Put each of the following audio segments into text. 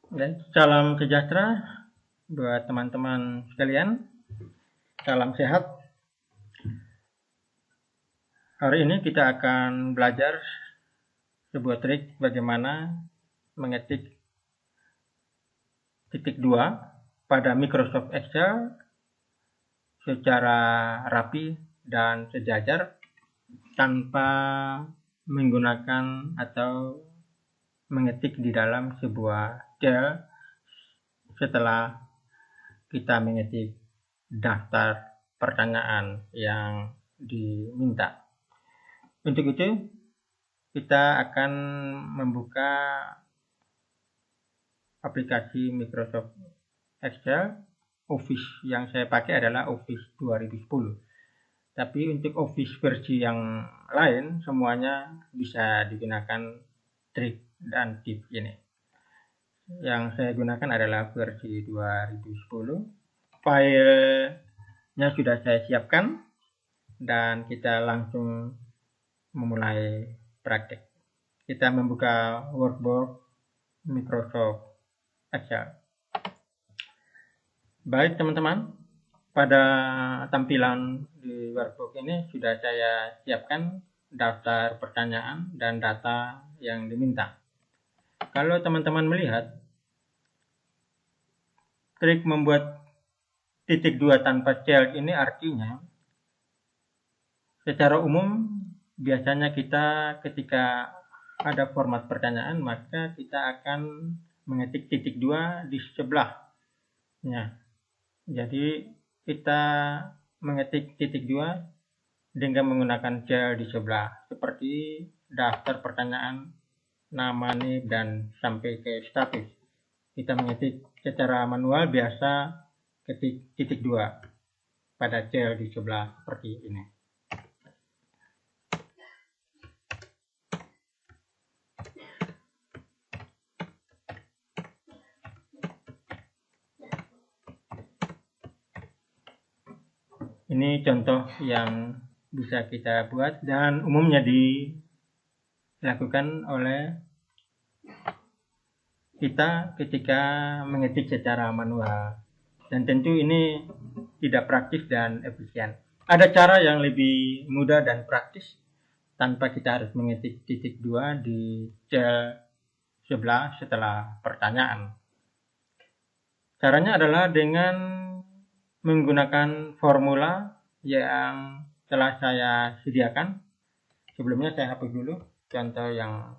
Dan salam sejahtera buat teman-teman sekalian. Salam sehat. Hari ini kita akan belajar sebuah trik bagaimana mengetik titik 2 pada Microsoft Excel secara rapi dan sejajar tanpa menggunakan atau mengetik di dalam sebuah cell setelah kita mengetik daftar pertanyaan yang diminta. Untuk itu, kita akan membuka aplikasi Microsoft Excel. Office yang saya pakai adalah Office 2010. Tapi untuk Office versi yang lain, semuanya bisa digunakan trik dan tips ini. Yang saya gunakan adalah versi 2010. Filenya sudah saya siapkan dan kita langsung memulai praktek. Kita membuka workbook Microsoft Excel. Baik teman-teman, pada tampilan di workbook ini sudah saya siapkan daftar pertanyaan dan data yang diminta. Kalau teman-teman melihat, trik membuat titik 2 tanpa cell ini artinya secara umum biasanya kita ketika ada format pertanyaan maka kita akan mengetik titik 2 di sebelahnya. Jadi kita mengetik titik 2 dengan menggunakan cell di sebelah seperti daftar pertanyaan, nama, name, dan sampai ke status. Kita mengetik secara manual biasa ketik titik 2 pada cell di sebelah seperti ini. Ini contoh yang bisa kita buat dan umumnya dilakukan oleh kita ketika mengetik secara manual. Dan tentu ini tidak praktis dan efisien. Ada cara yang lebih mudah dan praktis tanpa kita harus mengetik titik 2 di cell sebelah setelah pertanyaan. Caranya adalah dengan menggunakan formula yang telah saya sediakan. Sebelumnya saya hapus dulu contoh yang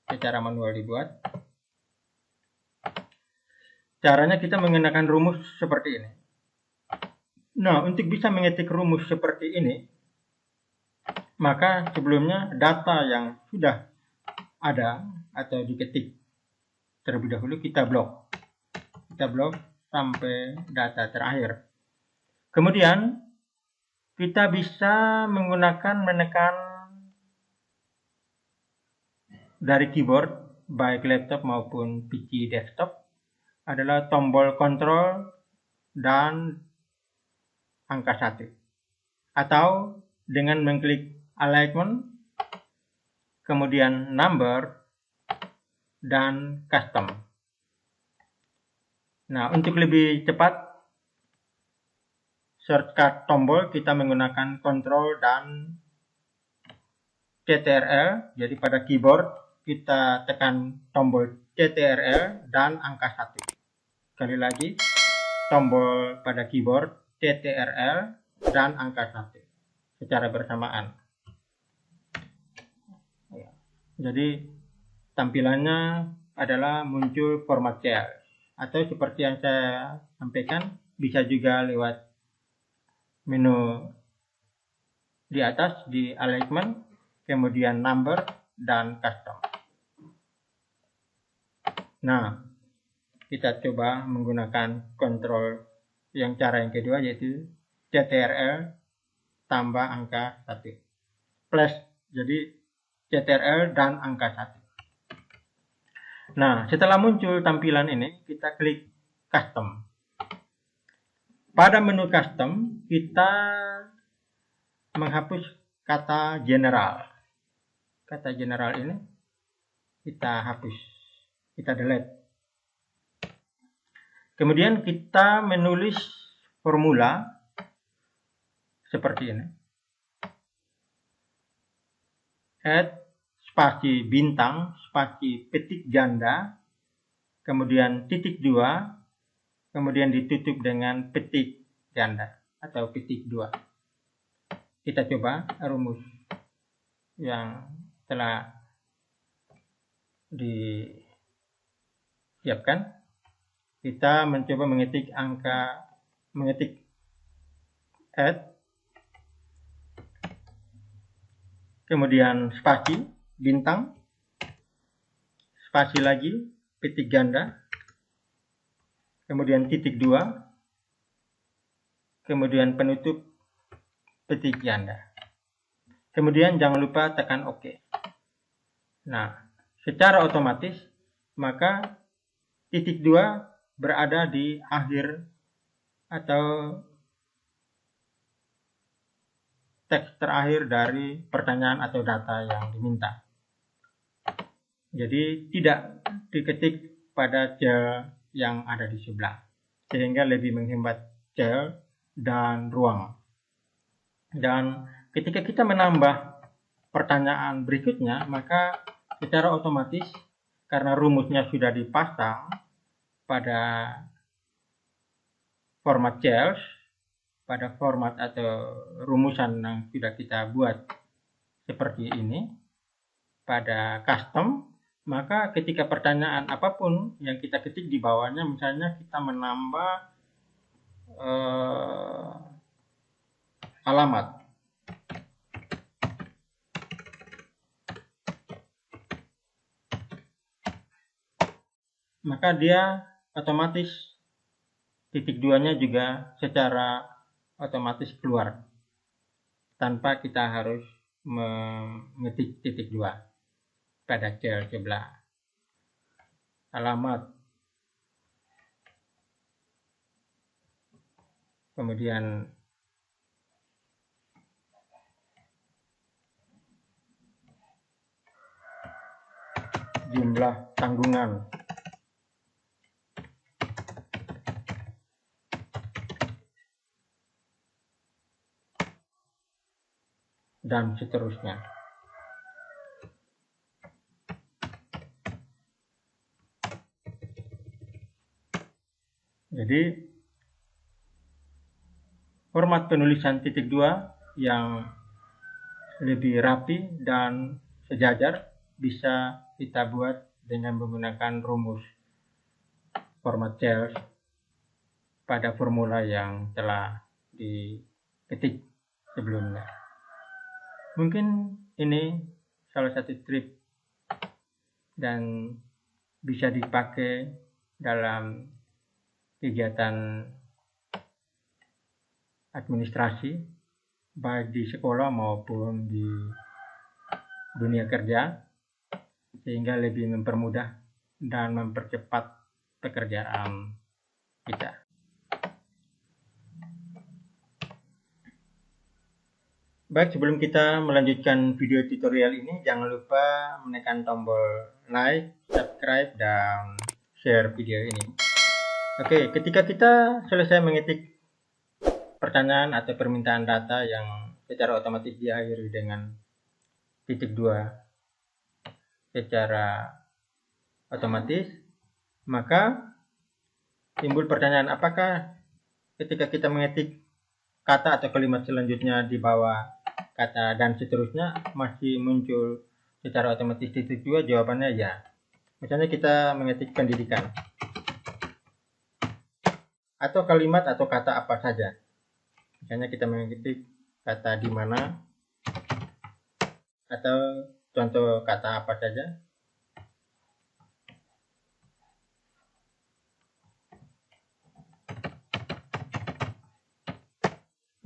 secara manual dibuat. Caranya kita menggunakan rumus seperti ini. Nah, untuk bisa mengetik rumus seperti ini, maka sebelumnya data yang sudah ada atau diketik terlebih dahulu kita blok. Kita blok sampai data terakhir. Kemudian kita bisa menggunakan menekan dari keyboard baik laptop maupun PC desktop adalah tombol kontrol dan angka 1. Atau dengan mengklik alignment, kemudian number dan custom. Nah, untuk lebih cepat shortcut tombol kita menggunakan Ctrl dan CTRL. Jadi pada keyboard kita tekan tombol CTRL dan angka 1. Sekali lagi tombol pada keyboard CTRL dan angka 1 secara bersamaan. Jadi tampilannya adalah muncul format cell atau seperti yang saya sampaikan bisa juga lewat menu di atas di alignment, kemudian number dan custom. Nah, kita coba menggunakan kontrol yang cara yang kedua yaitu CTRL tambah angka 1 plus, jadi CTRL dan angka 1. Nah, setelah muncul tampilan ini kita klik custom. Pada menu custom, kita menghapus kata general. Kata general ini kita hapus, kita delete. Kemudian kita menulis formula seperti ini. Add spasi bintang, spasi petik ganda, kemudian titik 2, kemudian ditutup dengan petik ganda atau petik 2. Kita coba rumus yang telah disiapkan. Kita mencoba mengetik add, kemudian spasi bintang, spasi lagi petik ganda, kemudian titik 2, kemudian penutup petik ganda. Kemudian jangan lupa tekan OK. Nah, secara otomatis maka titik 2 berada di akhir atau teks terakhir dari pertanyaan atau data yang diminta. Jadi tidak diketik pada cell yang ada di sebelah, sehingga lebih menghemat cell dan ruang. Dan ketika kita menambah pertanyaan berikutnya, maka secara otomatis karena rumusnya sudah dipasang pada format cells, pada format atau rumusan yang sudah kita buat seperti ini pada custom, maka ketika pertanyaan apapun yang kita ketik di bawahnya, misalnya kita menambah alamat, maka dia otomatis titik 2-nya juga secara otomatis keluar tanpa kita harus mengetik titik 2 pada cell sebelah. Alamat, kemudian jumlah tanggungan, dan seterusnya. Jadi format penulisan titik 2 yang lebih rapi dan sejajar bisa kita buat dengan menggunakan rumus format cells pada formula yang telah diketik sebelumnya. Mungkin ini salah satu trik dan bisa dipakai dalam kegiatan administrasi, baik di sekolah maupun di dunia kerja, sehingga lebih mempermudah dan mempercepat pekerjaan kita. Baik, sebelum kita melanjutkan video tutorial ini, jangan lupa menekan tombol like, subscribe, dan share video ini. Oke, ketika kita selesai mengetik pertanyaan atau permintaan data yang secara otomatis diakhiri dengan titik 2 secara otomatis, maka timbul pertanyaan apakah ketika kita mengetik kata atau kalimat selanjutnya di bawah kata dan seterusnya masih muncul secara otomatis titik 2? Jawabannya ya. Misalnya kita mengetik pendidikan atau kalimat atau kata apa saja. Misalnya kita mengetik kata di mana atau contoh kata apa saja.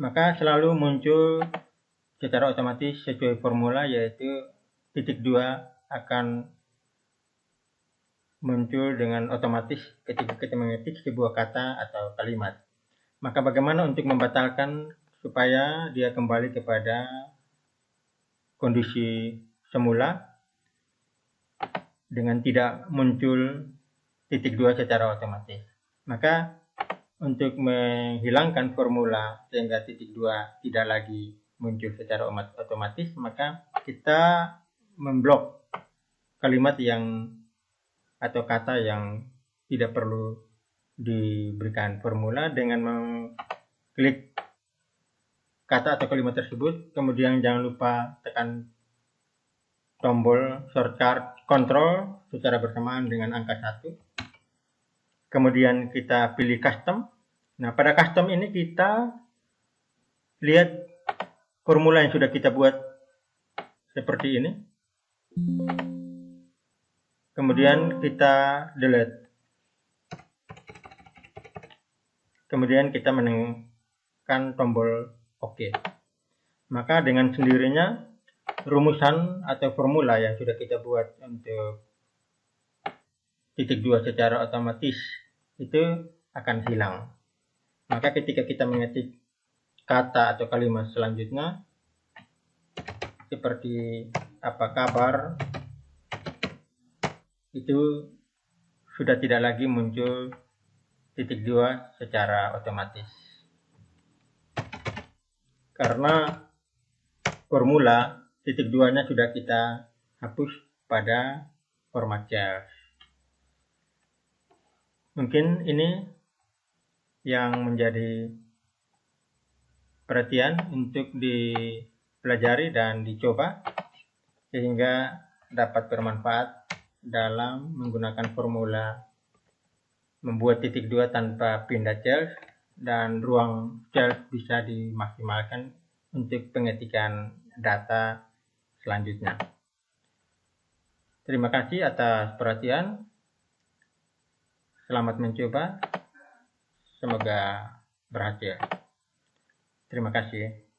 Maka selalu muncul secara otomatis sesuai formula, yaitu titik 2 akan muncul dengan otomatis ketika kita mengetik sebuah kata atau kalimat. Maka bagaimana untuk membatalkan supaya dia kembali kepada kondisi semula dengan tidak muncul titik 2 secara otomatis? Maka untuk menghilangkan formula sehingga titik 2 tidak lagi muncul secara otomatis, maka kita memblok kalimat yang atau kata yang tidak perlu diberikan formula dengan mengklik kata atau kalimat tersebut, kemudian jangan lupa tekan tombol shortcut Ctrl secara bersamaan dengan angka 1. Kemudian kita pilih custom. Nah, pada custom ini kita lihat formula yang sudah kita buat seperti ini. Kemudian kita delete. Kemudian kita menekan tombol OK. Maka dengan sendirinya rumusan atau formula yang sudah kita buat untuk titik 2 secara otomatis itu akan hilang. Maka ketika kita mengetik kata atau kalimat selanjutnya seperti apa kabar, itu sudah tidak lagi muncul titik 2 secara otomatis. Karena formula titik 2-nya sudah kita hapus pada format JAWS. Mungkin ini yang menjadi perhatian untuk dipelajari dan dicoba sehingga dapat bermanfaat dalam menggunakan formula membuat titik 2 tanpa pindah JAWS, dan ruang JAWS bisa dimaksimalkan untuk pengetikan data selanjutnya. Terima kasih atas perhatian. Selamat mencoba. Semoga berhasil. Terima kasih.